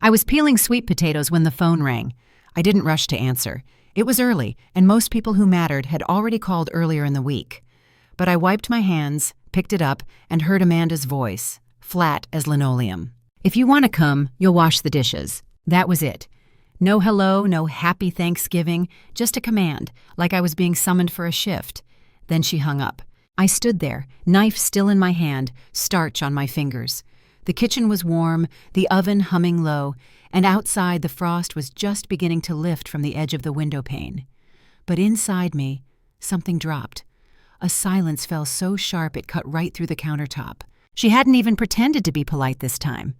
I was peeling sweet potatoes when the phone rang. I didn't rush to answer. It was early, and most people who mattered had already called earlier in the week. But I wiped my hands, picked it up, and heard Amanda's voice, flat as linoleum. "If you want to come, you'll wash the dishes." That was it. No hello, no happy Thanksgiving, just a command, like I was being summoned for a shift. Then she hung up. I stood there, knife still in my hand, starch on my fingers. The kitchen was warm, the oven humming low, and outside the frost was just beginning to lift from the edge of the window pane. But inside me, something dropped. A silence fell so sharp it cut right through the countertop. She hadn't even pretended to be polite this time.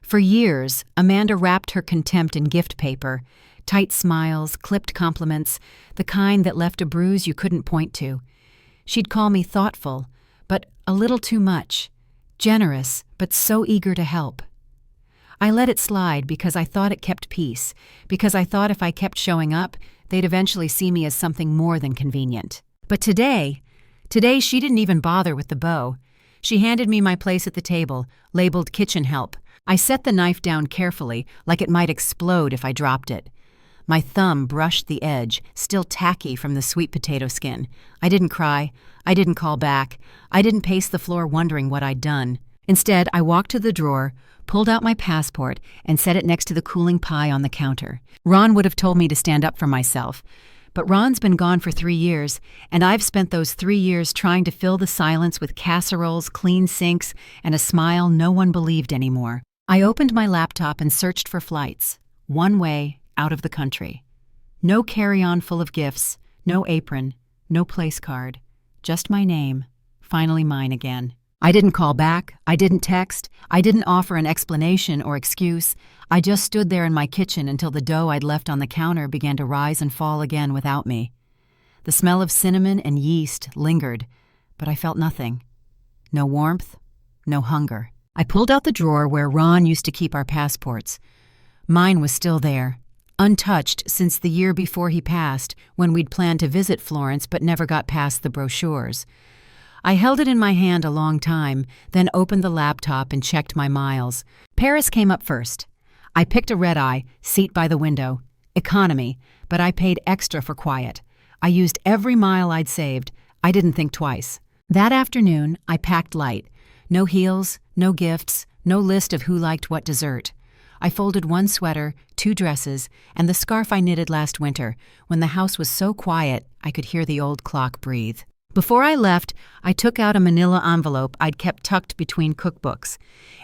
For years, Amanda wrapped her contempt in gift paper, tight smiles, clipped compliments, the kind that left a bruise you couldn't point to. She'd call me thoughtful, but a little too much. Generous, but so eager to help. I let it slide because I thought it kept peace, because I thought if I kept showing up, they'd eventually see me as something more than convenient. But today she didn't even bother with the bow. She handed me my place at the table, labeled kitchen help. I set the knife down carefully, like it might explode if I dropped it. My thumb brushed the edge, still tacky from the sweet potato skin. I didn't cry. I didn't call back. I didn't pace the floor wondering what I'd done. Instead, I walked to the drawer, pulled out my passport, and set it next to the cooling pie on the counter. Ron would have told me to stand up for myself. But Ron's been gone for 3 years, and I've spent those 3 years trying to fill the silence with casseroles, clean sinks, and a smile no one believed anymore. I opened my laptop and searched for flights. One way, out of the country. No carry-on full of gifts, no apron, no place card. Just my name, finally mine again. I didn't call back, I didn't text, I didn't offer an explanation or excuse. I just stood there in my kitchen until the dough I'd left on the counter began to rise and fall again without me. The smell of cinnamon and yeast lingered, but I felt nothing. No warmth, no hunger. I pulled out the drawer where Ron used to keep our passports. Mine was still there, untouched since the year before he passed, when we'd planned to visit Florence but never got past the brochures. I held it in my hand a long time, then opened the laptop and checked my miles. Paris came up first. I picked a red-eye, seat by the window. Economy, but I paid extra for quiet. I used every mile I'd saved. I didn't think twice. That afternoon, I packed light. No heels, no gifts, no list of who liked what dessert. I folded one sweater, 2 dresses, and the scarf I knitted last winter, when the house was so quiet I could hear the old clock breathe. Before I left, I took out a manila envelope I'd kept tucked between cookbooks.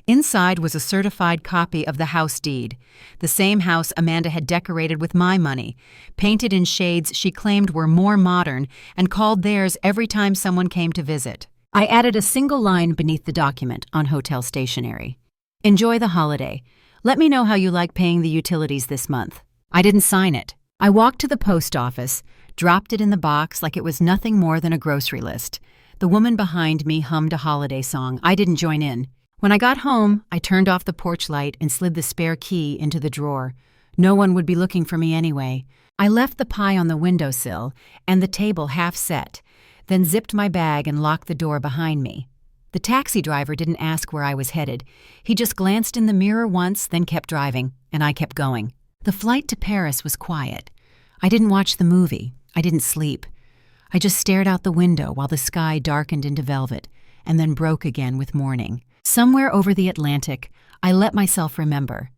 Inside was a certified copy of the house deed, the same house Amanda had decorated with my money, painted in shades she claimed were more modern and called theirs every time someone came to visit. I added a single line beneath the document on hotel stationery. "Enjoy the holiday. Let me know how you like paying the utilities this month." I didn't sign it. I walked to the post office, dropped it in the box like it was nothing more than a grocery list. The woman behind me hummed a holiday song. I didn't join in. When I got home, I turned off the porch light and slid the spare key into the drawer. No one would be looking for me anyway. I left the pie on the windowsill and the table half set, then zipped my bag and locked the door behind me. The taxi driver didn't ask where I was headed. He just glanced in the mirror once, then kept driving, and I kept going. The flight to Paris was quiet. I didn't watch the movie. I didn't sleep. I just stared out the window while the sky darkened into velvet and then broke again with morning. Somewhere over the Atlantic, I let myself remember.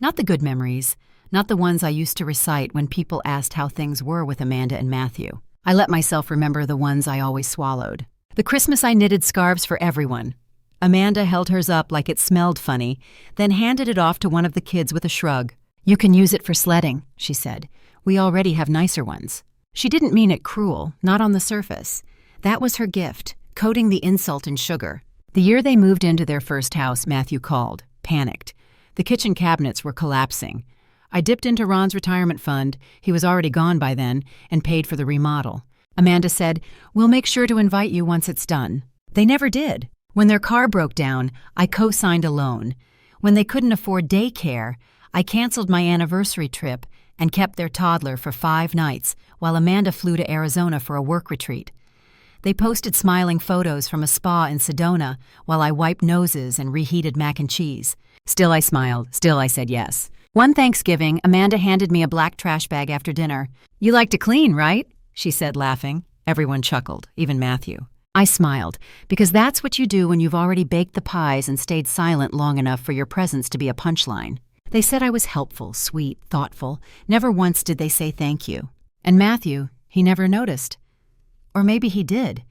Not the good memories, not the ones I used to recite when people asked how things were with Amanda and Matthew. I let myself remember the ones I always swallowed. The Christmas I knitted scarves for everyone. Amanda held hers up like it smelled funny, then handed it off to one of the kids with a shrug. "You can use it for sledding," she said. "We already have nicer ones." She didn't mean it cruel, not on the surface. That was her gift, coating the insult in sugar. The year they moved into their first house, Matthew called, panicked. The kitchen cabinets were collapsing. I dipped into Ron's retirement fund, he was already gone by then, and paid for the remodel. Amanda said, "We'll make sure to invite you once it's done." They never did. When their car broke down, I co-signed a loan. When they couldn't afford daycare, I canceled my anniversary trip and kept their toddler for 5 nights while Amanda flew to Arizona for a work retreat. They posted smiling photos from a spa in Sedona while I wiped noses and reheated mac and cheese. Still I smiled. Still I said yes. One Thanksgiving, Amanda handed me a black trash bag after dinner. "You like to clean, right?" she said, laughing. Everyone chuckled, even Matthew. I smiled, because that's what you do when you've already baked the pies and stayed silent long enough for your presence to be a punchline. They said I was helpful, sweet, thoughtful. Never once did they say thank you. And Matthew, he never noticed. Or maybe he did.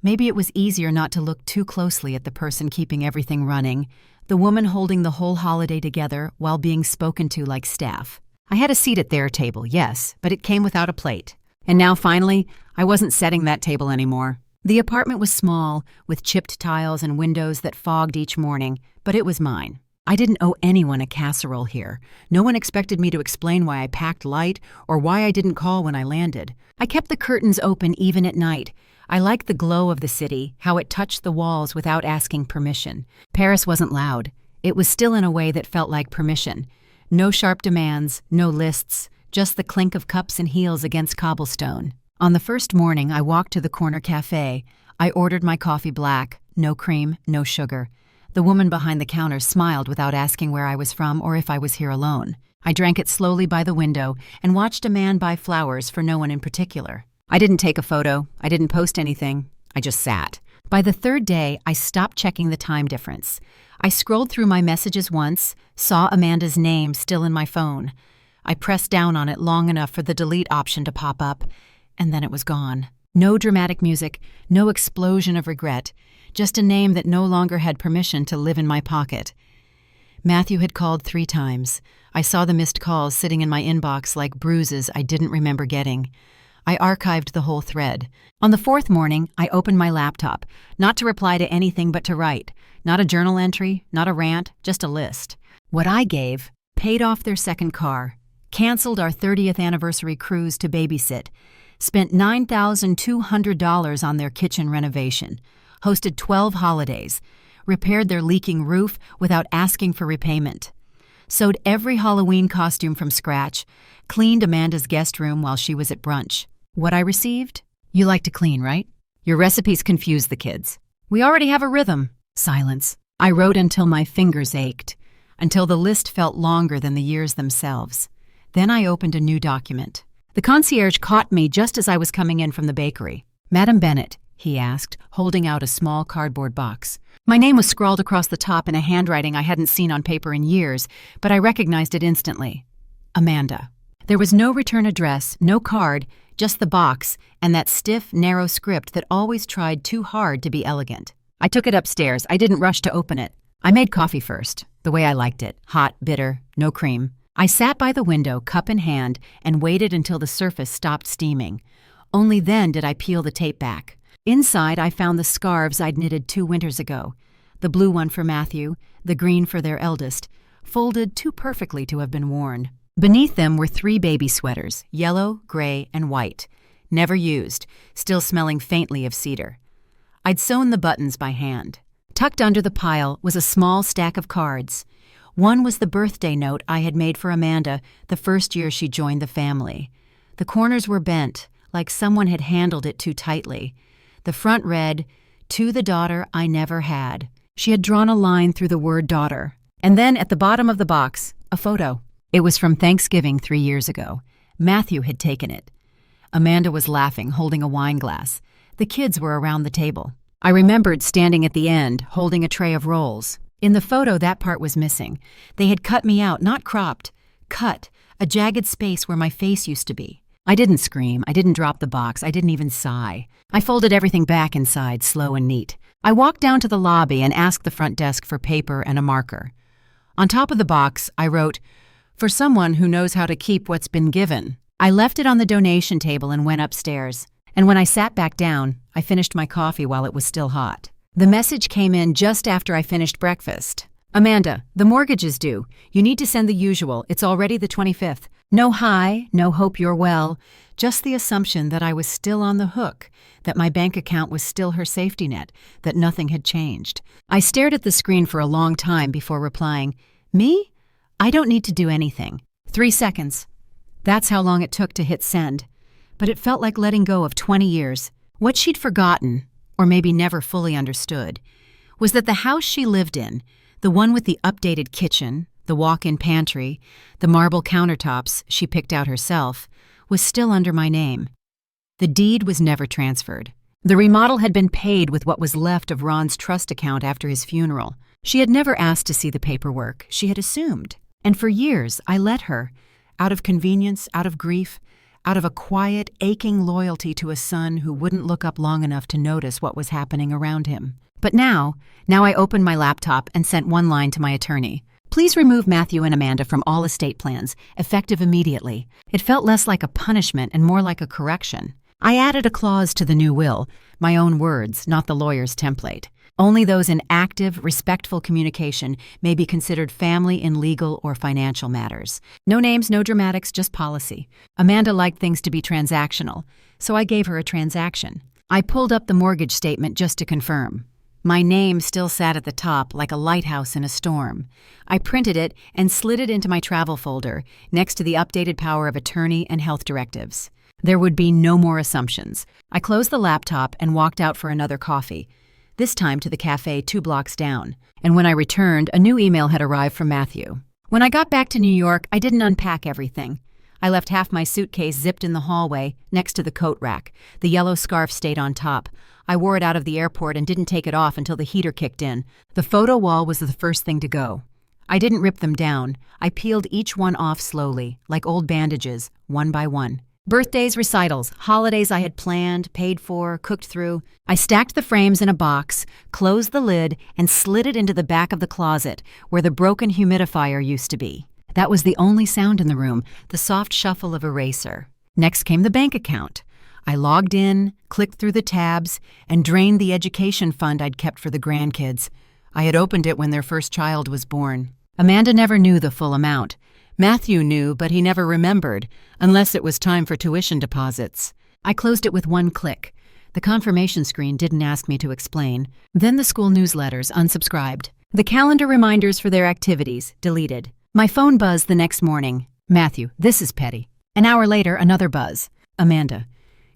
Maybe it was easier not to look too closely at the person keeping everything running, the woman holding the whole holiday together while being spoken to like staff. I had a seat at their table, yes, but it came without a plate. And now, finally, I wasn't setting that table anymore. The apartment was small, with chipped tiles and windows that fogged each morning, but it was mine. I didn't owe anyone a casserole here. No one expected me to explain why I packed light or why I didn't call when I landed. I kept the curtains open even at night. I liked the glow of the city, how it touched the walls without asking permission. Paris wasn't loud. It was still in a way that felt like permission. No sharp demands, no lists, just the clink of cups and heels against cobblestone. On the first morning, I walked to the corner cafe. I ordered my coffee black, no cream, no sugar. The woman behind the counter smiled without asking where I was from or if I was here alone. I drank it slowly by the window and watched a man buy flowers for no one in particular. I didn't take a photo. I didn't post anything. I just sat. By the third day, I stopped checking the time difference. I scrolled through my messages once, saw Amanda's name still in my phone. I pressed down on it long enough for the delete option to pop up, and then it was gone. No dramatic music, no explosion of regret, just a name that no longer had permission to live in my pocket. Matthew had called 3 times. I saw the missed calls sitting in my inbox like bruises I didn't remember getting. I archived the whole thread. On the 4th morning, I opened my laptop, not to reply to anything but to write. Not a journal entry, not a rant, just a list. What I gave: paid off their second car, canceled our 30th anniversary cruise to babysit, spent $9,200 on their kitchen renovation, hosted 12 holidays, repaired their leaking roof without asking for repayment, sewed every Halloween costume from scratch, cleaned Amanda's guest room while she was at brunch. What I received? "You like to clean, right? Your recipes confuse the kids. We already have a rhythm." Silence. I wrote until my fingers ached, until the list felt longer than the years themselves. Then I opened a new document. The concierge caught me just as I was coming in from the bakery. "Madam Bennett," he asked, holding out a small cardboard box. My name was scrawled across the top in a handwriting I hadn't seen on paper in years, but I recognized it instantly. Amanda. There was no return address, no card, just the box and that stiff, narrow script that always tried too hard to be elegant. I took it upstairs. I didn't rush to open it. I made coffee first, the way I liked it, hot, bitter, no cream. I sat by the window, cup in hand, and waited until the surface stopped steaming. Only then did I peel the tape back. Inside, I found the scarves I'd knitted 2 winters ago. The blue one for Matthew, the green for their eldest, folded too perfectly to have been worn. Beneath them were 3 baby sweaters, yellow, gray, and white, never used, still smelling faintly of cedar. I'd sewn the buttons by hand. Tucked under the pile was a small stack of cards. One was the birthday note I had made for Amanda the first year she joined the family. The corners were bent, like someone had handled it too tightly. The front read, "To the daughter I never had." She had drawn a line through the word daughter. And then at the bottom of the box, a photo. It was from Thanksgiving 3 years ago. Matthew had taken it. Amanda was laughing, holding a wine glass. The kids were around the table. I remembered standing at the end, holding a tray of rolls. In the photo, that part was missing. They had cut me out, not cropped. Cut, a jagged space where my face used to be. I didn't scream. I didn't drop the box. I didn't even sigh. I folded everything back inside, slow and neat. I walked down to the lobby and asked the front desk for paper and a marker. On top of the box, I wrote, "For someone who knows how to keep what's been given." I left it on the donation table and went upstairs. And when I sat back down, I finished my coffee while it was still hot. The message came in just after I finished breakfast. "Amanda, the mortgage is due. You need to send the usual. It's already the 25th. No hi, no hope you're well. Just the assumption that I was still on the hook, that my bank account was still her safety net, that nothing had changed." I stared at the screen for a long time before replying, "Me? I don't need to do anything." 3 seconds. That's how long it took to hit send. But it felt like letting go of 20 years. What she'd forgotten, or maybe never fully understood, was that the house she lived in, The one with the updated kitchen, the walk-in pantry, the marble countertops she picked out herself, was still under my name. The deed was never transferred. The remodel had been paid with what was left of Ron's trust account after his funeral. She had never asked to see the paperwork, she had assumed. And for years, I let her, out of convenience, out of grief, out of a quiet, aching loyalty to a son who wouldn't look up long enough to notice what was happening around him. But now I opened my laptop and sent one line to my attorney. Please remove Matthew and Amanda from all estate plans, effective immediately. It felt less like a punishment and more like a correction. I added a clause to the new will, my own words, not the lawyer's template. Only those in active, respectful communication may be considered family in legal or financial matters. No names, no dramatics, just policy. Amanda liked things to be transactional, so I gave her a transaction. I pulled up the mortgage statement just to confirm. My name still sat at the top like a lighthouse in a storm. I printed it and slid it into my travel folder next to the updated power of attorney and health directives. There would be no more assumptions. I closed the laptop and walked out for another coffee, this time to the cafe 2 blocks down. And when I returned, a new email had arrived from Matthew. When I got back to New York, I didn't unpack everything. I left half my suitcase zipped in the hallway next to the coat rack. The yellow scarf stayed on top. I wore it out of the airport and didn't take it off until the heater kicked in. The photo wall was the first thing to go. I didn't rip them down. I peeled each one off slowly, like old bandages, one by one. Birthdays, recitals, holidays I had planned, paid for, cooked through. I stacked the frames in a box, closed the lid, and slid it into the back of the closet where the broken humidifier used to be. That was the only sound in the room, the soft shuffle of eraser. Next came the bank account. I logged in, clicked through the tabs, and drained the education fund I'd kept for the grandkids. I had opened it when their first child was born. Amanda never knew the full amount. Matthew knew, but he never remembered, unless it was time for tuition deposits. I closed it with one click. The confirmation screen didn't ask me to explain. Then the school newsletters, unsubscribed. The calendar reminders for their activities, deleted. My phone buzzed the next morning. Matthew, this is petty. An hour later, another buzz. Amanda,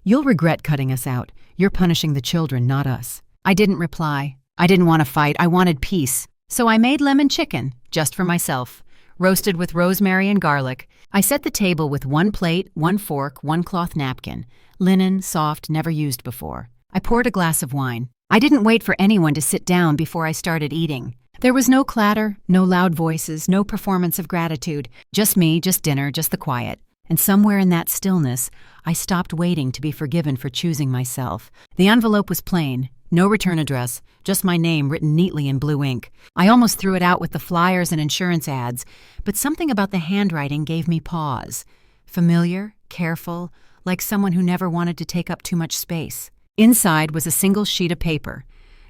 you'll regret cutting us out. You're punishing the children, not us. I didn't reply. I didn't want to fight. I wanted peace. So I made lemon chicken, just for myself. Roasted with rosemary and garlic. I set the table with one plate, one fork, one cloth napkin. Linen, soft, never used before. I poured a glass of wine. I didn't wait for anyone to sit down before I started eating. There was no clatter, no loud voices, no performance of gratitude. Just me, just dinner, just the quiet. And somewhere in that stillness, I stopped waiting to be forgiven for choosing myself. The envelope was plain. No return address, just my name written neatly in blue ink. I almost threw it out with the flyers and insurance ads, but something about the handwriting gave me pause. Familiar, careful, like someone who never wanted to take up too much space. Inside was a single sheet of paper.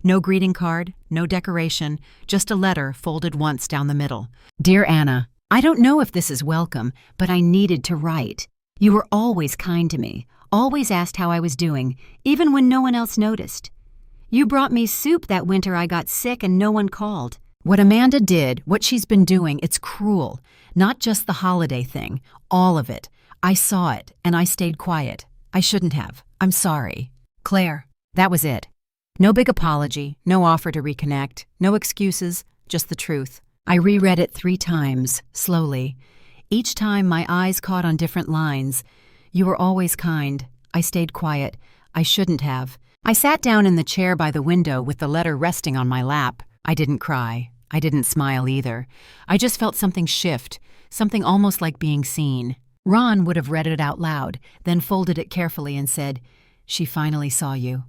No greeting card, no decoration, just a letter folded once down the middle. Dear Anna, I don't know if this is welcome, but I needed to write. You were always kind to me, always asked how I was doing, even when no one else noticed. You brought me soup that winter I got sick and no one called. What Amanda did, what she's been doing, it's cruel. Not just the holiday thing, all of it. I saw it, and I stayed quiet. I shouldn't have. I'm sorry. Claire, that was it. No big apology, no offer to reconnect, no excuses, just the truth. I reread it 3 times, slowly. Each time my eyes caught on different lines. You were always kind. I stayed quiet. I shouldn't have. I sat down in the chair by the window with the letter resting on my lap. I didn't cry. I didn't smile either. I just felt something shift, something almost like being seen. Ron would have read it out loud, then folded it carefully and said, "She finally saw you."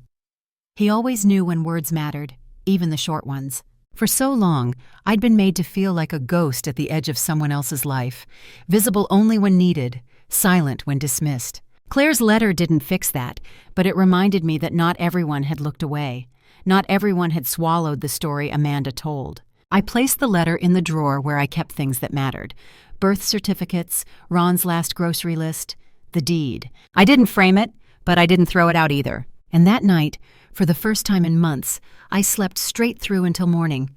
He always knew when words mattered, even the short ones. For so long, I'd been made to feel like a ghost at the edge of someone else's life, visible only when needed, silent when dismissed. Claire's letter didn't fix that, but it reminded me that not everyone had looked away. Not everyone had swallowed the story Amanda told. I placed the letter in the drawer where I kept things that mattered. Birth certificates, Ron's last grocery list, the deed. I didn't frame it, but I didn't throw it out either. And that night, for the first time in months, I slept straight through until morning.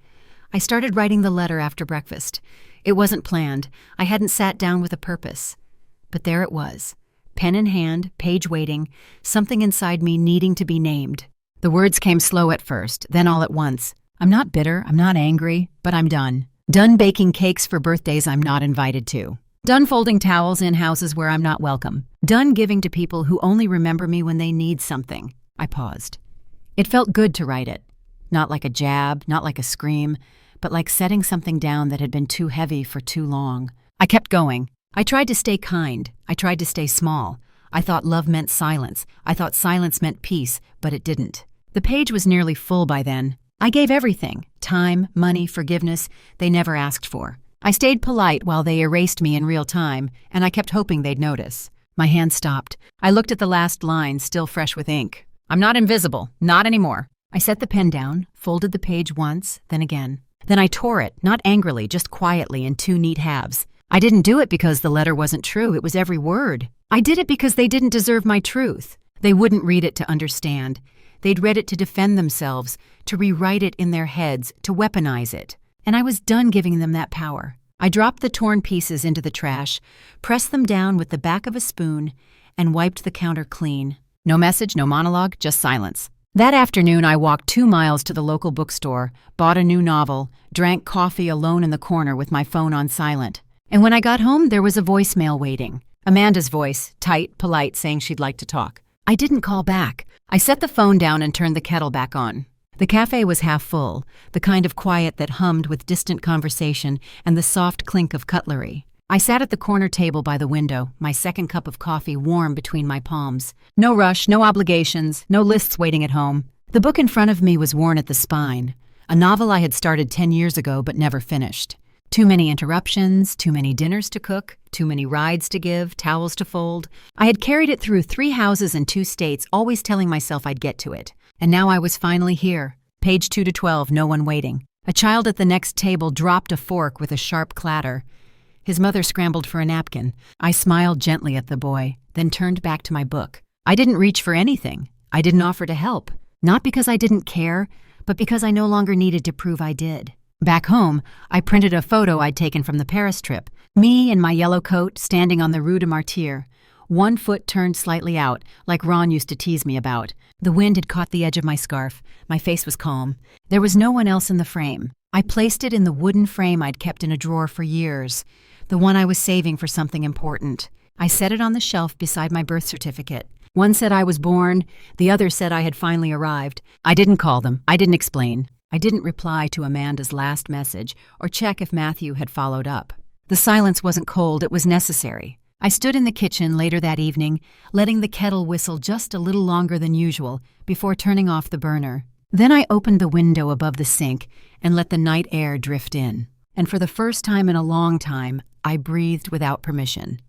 I started writing the letter after breakfast. It wasn't planned. I hadn't sat down with a purpose. But there it was. Pen in hand, page waiting, something inside me needing to be named. The words came slow at first, then all at once. I'm not bitter, I'm not angry, but I'm done. Done baking cakes for birthdays I'm not invited to. Done folding towels in houses where I'm not welcome. Done giving to people who only remember me when they need something. I paused. It felt good to write it. Not like a jab, not like a scream, but like setting something down that had been too heavy for too long. I kept going. I tried to stay kind. I tried to stay small. I thought love meant silence. I thought silence meant peace, but it didn't. The page was nearly full by then. I gave everything. Time, money, forgiveness they never asked for. I stayed polite while they erased me in real time, and I kept hoping they'd notice. My hand stopped. I looked at the last line, still fresh with ink. I'm not invisible. Not anymore. I set the pen down, folded the page once, then again. Then I tore it, not angrily, just quietly, in two neat halves. I didn't do it because the letter wasn't true. It was every word. I did it because they didn't deserve my truth. They wouldn't read it to understand. They'd read it to defend themselves, to rewrite it in their heads, to weaponize it. And I was done giving them that power. I dropped the torn pieces into the trash, pressed them down with the back of a spoon, and wiped the counter clean. No message, no monologue, just silence. That afternoon, I walked 2 miles to the local bookstore, bought a new novel, drank coffee alone in the corner with my phone on silent. And when I got home, there was a voicemail waiting. Amanda's voice, tight, polite, saying she'd like to talk. I didn't call back. I set the phone down and turned the kettle back on. The cafe was half full, the kind of quiet that hummed with distant conversation and the soft clink of cutlery. I sat at the corner table by the window, my second cup of coffee warm between my palms. No rush, no obligations, no lists waiting at home. The book in front of me was worn at the spine, a novel I had started 10 years ago but never finished. Too many interruptions, too many dinners to cook, too many rides to give, towels to fold. I had carried it through 3 houses and 2 states, always telling myself I'd get to it. And now I was finally here. Page 2 to 12, no one waiting. A child at the next table dropped a fork with a sharp clatter. His mother scrambled for a napkin. I smiled gently at the boy, then turned back to my book. I didn't reach for anything. I didn't offer to help. Not because I didn't care, but because I no longer needed to prove I did. Back home, I printed a photo I'd taken from the Paris trip. Me in my yellow coat, standing on the Rue de Martyr. One foot turned slightly out, like Ron used to tease me about. The wind had caught the edge of my scarf. My face was calm. There was no one else in the frame. I placed it in the wooden frame I'd kept in a drawer for years, the one I was saving for something important. I set it on the shelf beside my birth certificate. One said I was born, the other said I had finally arrived. I didn't call them. I didn't explain. I didn't reply to Amanda's last message or check if Matthew had followed up. The silence wasn't cold, it was necessary. I stood in the kitchen later that evening, letting the kettle whistle just a little longer than usual before turning off the burner. Then I opened the window above the sink and let the night air drift in. And for the first time in a long time, I breathed without permission.